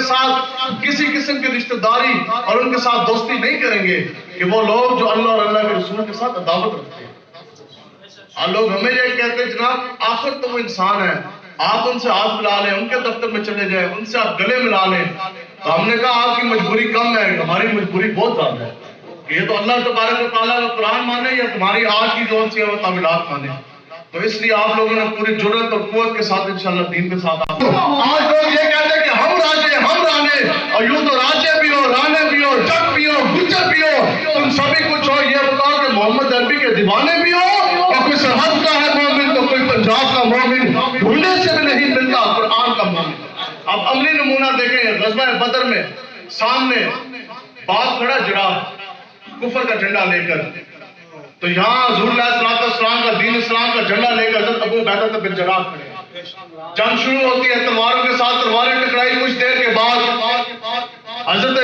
ساتھ کسی قسم کی رشتہ داری اور ان کے ساتھ دوستی نہیں کریں گے کہ وہ لوگ جو اللہ اور اللہ کے رسول کے ساتھ عداوت رکھتے ہیں۔ لوگ ہمیں یہ کہتے ہیں جناب آخر تو وہ انسان ہے، آپ ان سے ہاتھ ملا لیں، ان کے دفتر میں چلے جائیں، ان سے آپ گلے ملا لیں۔ تو ہم نے کہا آپ کی مجبوری کم ہے، ہماری مجبوری بہت زیادہ ہے۔ یہ تو اللہ تبارک و تعالیٰ کا قرآن مانے یا تمہاری آج کی جو سی ہے وہ تعمیلات مانے۔ تو اس لیے آپ لوگوں نے پوری جرات اور قوت کے ساتھ انشاءاللہ دین کے ساتھ آج لوگ یہ کہتے ہیں کہ ہم راجے ہم رانے، اور یوں تو راجے بھی ہو، رانے بھی ہو، جگ بھی ہو، گجر بھی ہو، تم سبھی کچھ ہو، یہ بتاؤ کہ محمد عربی کے دیوانے بھی ہو، اور کوئی سرحد کا ہے مومن تو کوئی پنجاب کا مومن، ڈھونڈنے سے بھی نہیں ملتا قرآن کا مومن۔ اب عملی نمونہ دیکھیں، غزوہ بدر میں سامنے بات کھڑا جراح کفر کا جھنڈا لے کر، تو یہاں حضور علیہ السلام کا دین اسلام کا جھنڈا لے کر حضرت ابو عبیدہ بن جراح کھڑے۔ جنگ شروع ہوتی ہے، تلواروں کے ساتھ تلواریں ٹکرائی، کچھ دیر کے بعد حضرت